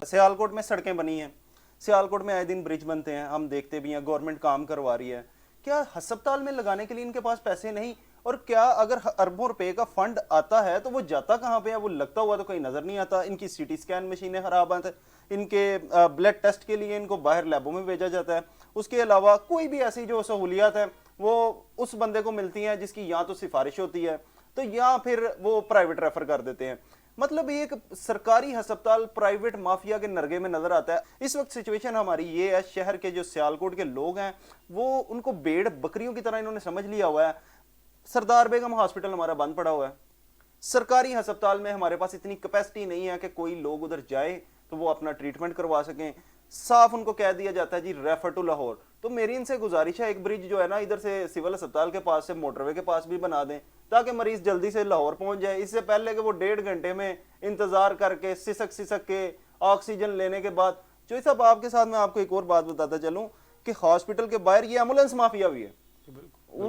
सियालकोट में सड़कें बनी हैं, सियालकोट में आए दिन ब्रिज बनते हैं, हम देखते भी हैं, गवर्नमेंट काम करवा रही है। क्या अस्पताल में लगाने के लिए इनके पास पैसे नहीं? और क्या अगर अरबों रुपए का फंड आता है तो वो जाता कहाँ पे है? वो लगता हुआ तो कहीं नजर नहीं आता। इनकी सीटी स्कैन मशीनें खराब आती, इनके ब्लड टेस्ट के लिए इनको बाहर लैबों में भेजा जाता है। उसके अलावा कोई भी ऐसी जो सहूलियात है वो उस बंदे को मिलती हैं जिसकी या तो सिफारिश होती है तो या फिर वो प्राइवेट रेफर कर देते हैं। मतलब ये एक सरकारी अस्पताल प्राइवेट माफिया के नरगे में नजर आता है। इस वक्त सिचुएशन हमारी ये है, शहर के जो सियालकोट के लोग हैं वो उनको भेड़ बकरियों की तरह इन्होंने समझ लिया हुआ है। सरदार बेगम हॉस्पिटल हमारा बंद पड़ा हुआ है, सरकारी अस्पताल में हमारे पास इतनी कैपेसिटी नहीं है कि कोई लोग उधर जाए तो वो अपना ट्रीटमेंट करवा सकें। साफ उनको कह दिया जाता है जी रेफर टू लाहौर। तो मेरी इनसे गुजारिश है, एक ब्रिज जो है ना इधर से सिविल अस्पताल के पास से मोटरवे के पास भी बना दें ताकि मरीज जल्दी से लाहौर पहुंच जाए, इससे पहले कि वो 1.5 घंटे में इंतजार करके सिसक के ऑक्सीजन लेने के बाद। जो साहब आपके साथ मैं आपको एक और बात बताता चलूं कि हॉस्पिटल के बाहर ये एम्बुलेंस माफिया भी है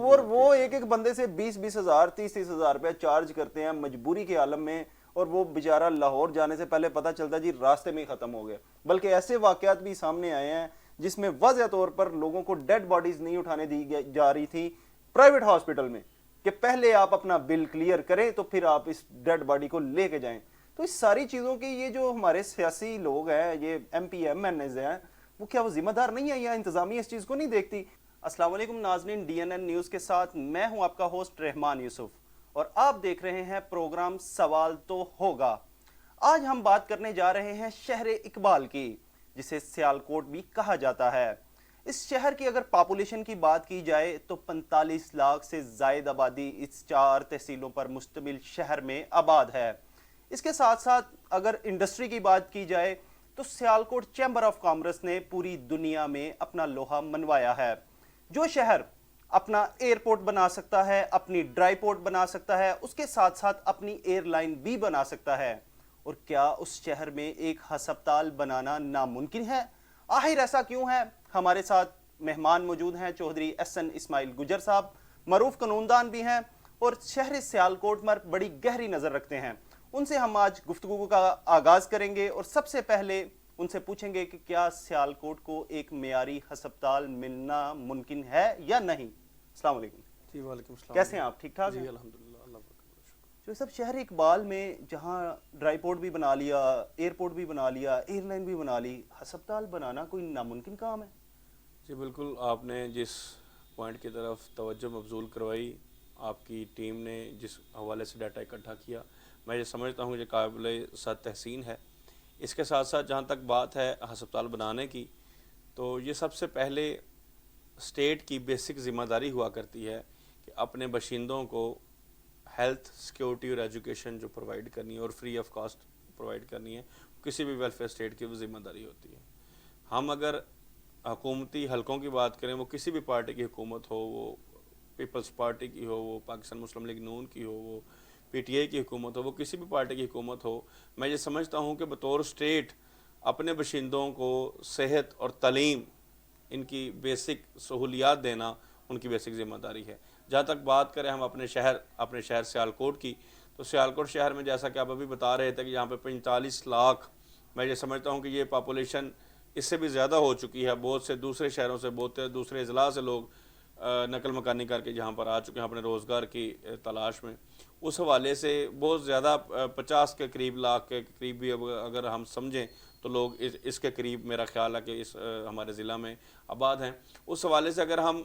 और वो एक एक बंदे से 20-20 हज़ार 30-30 हज़ार रुपया चार्ज करते हैं मजबूरी के आलम में। और वो बेचारा लाहौर जाने से पहले पता चलता जी रास्ते में ही खत्म हो गया। बल्कि ऐसे वाकयात भी सामने आए हैं जिसमें वाज़ह तौर पर लोगों को डेड बॉडीज नहीं उठाने दी जा रही थी प्राइवेट हॉस्पिटल में कि पहले आप अपना बिल क्लियर करें तो फिर आप इस डेड बॉडी को लेके जाएं। तो इस सारी चीज़ों की ये जो हमारे सियासी लोग हैं, ये MP MNAs हैं, वो क्या वो जिम्मेदार नहीं है या इंतजामिया इस चीज़ को नहीं देखती? अस्सलाम वालेकुम नाज़रीन, DNN न्यूज़ के साथ मैं हूं आपका होस्ट रहमान यूसुफ और आप देख रहे हैं प्रोग्राम सवाल तो होगा। आज हम बात करने जा रहे हैं शहर इकबाल की, जिसे सियालकोट भी कहा जाता है। इस शहर की अगर पॉपुलेशन की बात की जाए तो 45 लाख से ज़ायद आबादी इस 4 तहसीलों पर मुश्तमिल शहर में आबाद है। इसके साथ साथ अगर इंडस्ट्री की बात की जाए तो सियालकोट चैम्बर ऑफ कॉमर्स ने पूरी दुनिया में अपना लोहा मनवाया है। जो शहर अपना एयरपोर्ट बना सकता है, अपनी ड्राई पोर्ट बना सकता है, उसके साथ साथ अपनी एयरलाइन भी बना सकता है। और क्या उस शहर में एक अस्पताल बनाना नामुमकिन है? आखिर ऐसा क्यों है? हमारे साथ मेहमान मौजूद हैं, चौधरी SN इस्माइल गुजर साहब, मरूफ कानूनदान भी हैं और शहर सियालकोट पर बड़ी गहरी नज़र रखते हैं। उनसे हम आज गुफ्तगू का आगाज़ करेंगे और सबसे पहले उनसे पूछेंगे कि क्या सियालकोट को एक मेयारी अस्पताल मिलना मुमकिन है या नहीं। अस्सलाम वालेकुम। जी वालेकुम सलाम। कैसे हैं आप? ठीक ठाक जी हैं? अल्हम्दुलिल्लाह, अल्लाह का शुक्र। जो सब शहर इकबाल में जहाँ ड्राई पोर्ट भी बना लिया, एयरपोर्ट भी बना लिया, एयरलाइन भी बना ली, अस्पताल बनाना कोई नामुमकिन काम है? जी बिल्कुल, आपने जिस पॉइंट की तरफ तवज्जो मबजूल करवाई, आपकी टीम ने जिस हवाले से डाटा इकट्ठा किया, मैं ये समझता हूँ ये काबिल सद तहसीन है। इसके साथ साथ जहाँ तक बात है अस्पताल बनाने की, तो ये सबसे पहले स्टेट की बेसिक ज़िम्मेदारी हुआ करती है कि अपने बाशिंदों को हेल्थ सिक्योरिटी और एजुकेशन जो प्रोवाइड करनी है और फ्री ऑफ कॉस्ट प्रोवाइड करनी है, किसी भी वेलफेयर स्टेट की वो ज़िम्मेदारी होती है। हम अगर हुकूमती हलकों की बात करें, वो किसी भी पार्टी की हुकूमत हो, वो पीपल्स पार्टी की हो, वो पाकिस्तान मुस्लिम लीग नून की हो, वो PTI की हुकूमत हो, वो किसी भी पार्टी की हुकूमत हो, मैं ये समझता हूँ कि बतौर स्टेट अपने बाशिंदों को सेहत और तालीम, इनकी बेसिक सहूलियात देना उनकी बेसिक ज़िम्मेदारी है। जहाँ तक बात करें हम अपने शहर सियालकोट की, तो सियालकोट शहर में जैसा कि आप अभी बता रहे थे कि यहाँ पे 45 लाख, मैं ये समझता हूँ कि ये पॉपुलेशन इससे भी ज़्यादा हो चुकी है। बहुत से दूसरे शहरों से, बहुत दूसरे अजला से लोग नकल मकानी करके यहाँ पर आ चुके हैं अपने रोज़गार की तलाश में। उस हवाले से बहुत ज़्यादा 50 के करीब लाख के करीब भी अगर हम समझें तो लोग इसके करीब मेरा ख्याल है कि इस हमारे ज़िला में आबाद हैं। उस हवाले से अगर हम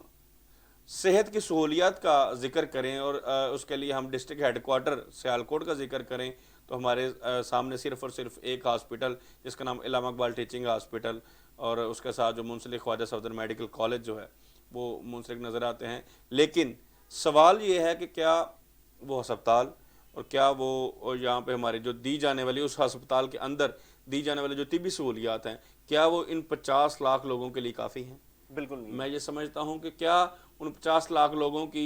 सेहत की सहूलियात का ज़िक्र करें और उसके लिए हम डिस्ट्रिक्ट हेडकोार्टर सियालकोट का ज़िक्र करें, तो हमारे सामने सिर्फ़ और सिर्फ एक हॉस्पिटल जिसका नाम इलामा इकबाल टीचिंग हॉस्पिटल और उसके साथ जो मुंसलिक ख्वाजा सफदर मेडिकल कॉलेज जो है वो मुंसलिक नज़र आते हैं। लेकिन सवाल ये है कि क्या वो अस्पताल और क्या वो यहाँ पे हमारी जो दी जाने वाली उस अस्पताल के अंदर दी जाने वाली जो तिब्बी सहूलियात हैं, क्या वो इन 50 लाख लोगों के लिए काफ़ी हैं? बिल्कुल नहीं। मैं ये समझता हूँ कि क्या उन 50 लाख लोगों की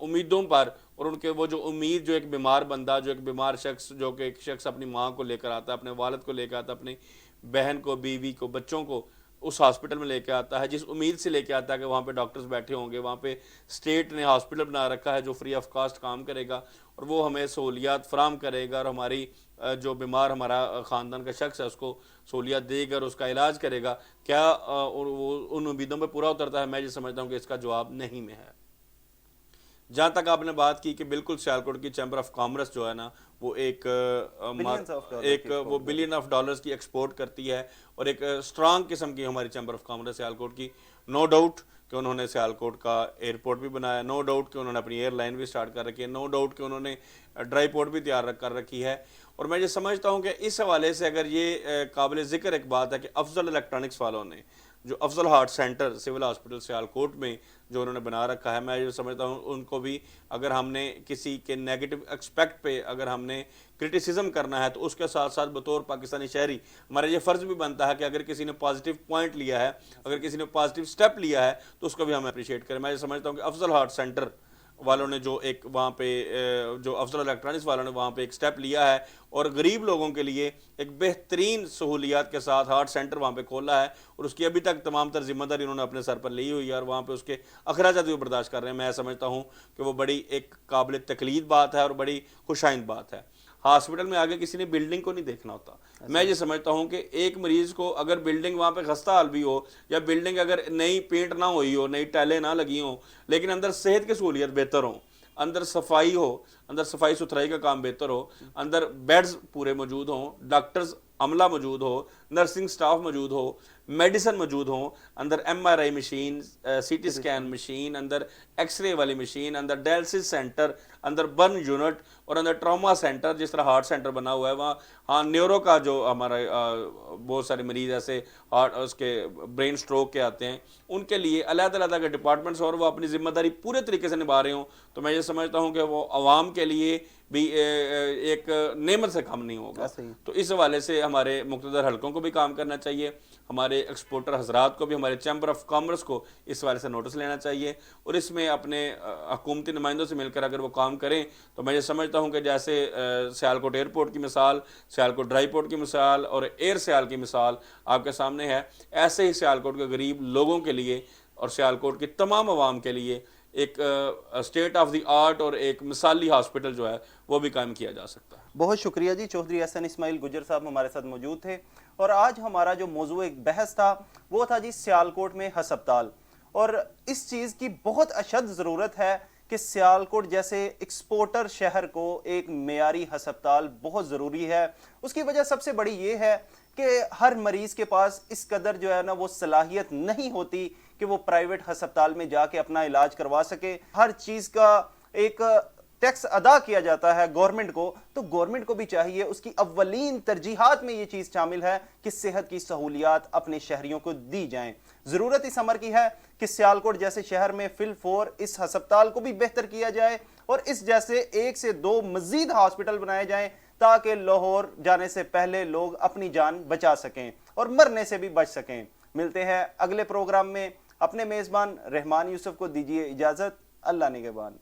उम्मीदों पर और उनके वो जो उम्मीद, जो एक बीमार बंदा, जो एक बीमार शख्स, जो कि एक शख्स अपनी माँ को लेकर आता है, अपने वालिद को लेकर आता है, अपनी बहन को, बीवी को, बच्चों को उस हॉस्पिटल में लेके आता है, जिस उम्मीद से लेके आता है कि वहाँ पे डॉक्टर्स बैठे होंगे, वहाँ पे स्टेट ने हॉस्पिटल बना रखा है जो फ्री ऑफ कॉस्ट काम करेगा और वो हमें सहूलियात फराम करेगा और हमारी جو بیمار ہمارا خاندان کا شخص ہے اس کو سہولیات دے گا اور اس کا علاج کرے گا، کیا اور وہ ان امیدوں پہ پورا اترتا ہے؟ میں یہ سمجھتا ہوں کہ اس کا جواب نہیں میں ہے۔ جہاں تک آپ نے بات کی کہ بالکل سیالکوٹ کی چیمبر آف کامرس جو ہے نا وہ وہ بلین آف ڈالرز کی ایکسپورٹ کرتی ہے، اور ایک سٹرانگ قسم کی ہماری چیمبر آف کامرس سیالکوٹ کی۔ نو ڈاؤٹ کہ انہوں نے سیالکوٹ کا ایئرپورٹ بھی بنایا، نو ڈاؤٹ کہ انہوں نے اپنی ایئر لائن بھی سٹارٹ کر رکھی ہے، نو ڈاؤٹ کہ انہوں نے ڈرائی پورٹ بھی تیار کر رکھی ہے۔ اور میں یہ سمجھتا ہوں کہ اس حوالے سے اگر یہ قابل ذکر ایک بات ہے کہ افضل الیکٹرانکس والوں نے جو Afzal heart centre civil hospital Sialkot میں جو انہوں نے بنا رکھا ہے، میں یہ سمجھتا ہوں ان کو بھی اگر ہم نے کسی کے نیگیٹو ایکسپیکٹ پہ اگر ہم نے کرٹیسزم کرنا ہے تو اس کے ساتھ ساتھ بطور پاکستانی شہری ہمارا یہ فرض بھی بنتا ہے کہ اگر کسی نے پازیٹیو پوائنٹ لیا ہے، اگر کسی نے پازیٹیو سٹیپ لیا ہے تو اس کو بھی ہم اپریشیٹ کریں۔ میں یہ سمجھتا ہوں کہ افضل ہارٹ سینٹر والوں نے جو ایک وہاں پہ جو افضل الیکٹرانکس والوں نے وہاں پہ ایک سٹیپ لیا ہے اور غریب لوگوں کے لیے ایک بہترین سہولیات کے ساتھ ہارٹ سینٹر وہاں پہ کھولا ہے، اور اس کی ابھی تک تمام تر ذمہ داری انہوں نے اپنے سر پر لی ہوئی ہے اور وہاں پہ اس کے اخراجات بھی برداشت کر رہے ہیں۔ میں سمجھتا ہوں کہ وہ بڑی ایک قابل تقلید بات ہے اور بڑی خوش آئند بات ہے۔ ہاسپٹل میں آگے کسی نے بلڈنگ کو نہیں دیکھنا ہوتا۔ میں یہ سمجھتا ہوں کہ ایک مریض کو اگر بلڈنگ وہاں پہ خستہ حال بھی ہو یا بلڈنگ اگر نئی پینٹ نہ ہوئی ہو، نئی ٹائلیں نہ لگی ہوں، لیکن اندر صحت کی سہولیت بہتر ہوں، اندر صفائی ہو، اندر صفائی ستھرائی کا کام بہتر ہو، اندر بیڈز پورے موجود ہوں، ڈاکٹرز عملہ موجود ہو، نرسنگ سٹاف موجود ہو، میڈیسن موجود ہوں، اندر M R I machine, C T scan machine, اندر ایکس رے والی مشین، اندر ڈائلسس سینٹر، اندر برن یونٹ اور اندر ٹراما سینٹر جس طرح ہارٹ سینٹر بنا ہوا ہے وہاں ہاں نیورو کا جو ہمارا بہت سارے مریض ایسے ہارٹ اس کے برین سٹروک کے آتے ہیں ان کے لیے علیحدہ علیحدہ کے ڈپارٹمنٹس اور وہ اپنی ذمہ داری پورے طریقے سے نبھا رہے ہوں، تو میں یہ سمجھتا ہوں کہ وہ عوام کے لیے بھی ایک نعمت سے کم نہیں ہوگا۔ تو اس حوالے سے ہمارے مقتدر حلقوں کو بھی کام کرنا چاہیے، ہمارے ایکسپورٹر حضرات کو بھی، ہمارے چیمبر آف کامرس کو اس حوالے سے نوٹس لینا چاہیے، اور اس میں اپنے حکومتی نمائندوں سے مل کر اگر وہ کام کریں تو میں یہ سمجھتا ہوں کہ جیسے سیالکوٹ ایئرپورٹ کی مثال، سیالکوٹ ڈرائی پورٹ کی مثال اور ایئر سیال کی مثال آپ کے سامنے ہے، ایسے ہی سیالکوٹ کے غریب لوگوں کے لیے اور سیالکوٹ کی تمام عوام کے لیے ایک اسٹیٹ آف دی آرٹ اور ایک مثالی ہاسپٹل جو ہے وہ بھی قائم کیا جا سکتا ہے۔ بہت شکریہ جی، چودھری احسن اسماعیل گجر صاحب ہمارے ساتھ موجود تھے، اور آج ہمارا جو موضوع ایک بحث تھا وہ تھا جی سیالکوٹ میں ہسپتال، اور اس چیز کی بہت اشد ضرورت ہے کہ سیالکوٹ جیسے ایکسپورٹر شہر کو ایک معیاری ہسپتال بہت ضروری ہے۔ اس کی وجہ سب سے بڑی یہ ہے کہ ہر مریض کے پاس اس قدر جو ہے نا وہ صلاحیت نہیں ہوتی کہ وہ پرائیویٹ ہسپتال میں جا کے اپنا علاج کروا سکے۔ ہر چیز کا ایک ٹیکس ادا کیا جاتا ہے گورنمنٹ کو، تو گورنمنٹ کو بھی چاہیے، اس کی اولین ترجیحات میں یہ چیز شامل ہے کہ صحت کی سہولیات اپنے شہریوں کو دی جائیں۔ ضرورت اس امر کی ہے کہ سیالکوٹ جیسے شہر میں فی الفور اس ہسپتال کو بھی بہتر کیا جائے اور اس جیسے 1 سے 2 مزید ہاسپٹل بنائے جائیں تاکہ لاہور جانے سے پہلے لوگ اپنی جان بچا سکیں اور مرنے سے بھی بچ سکیں۔ ملتے ہیں اگلے پروگرام میں، اپنے میزبان رحمان یوسف کو دیجیے اجازت، اللہ نگہبان۔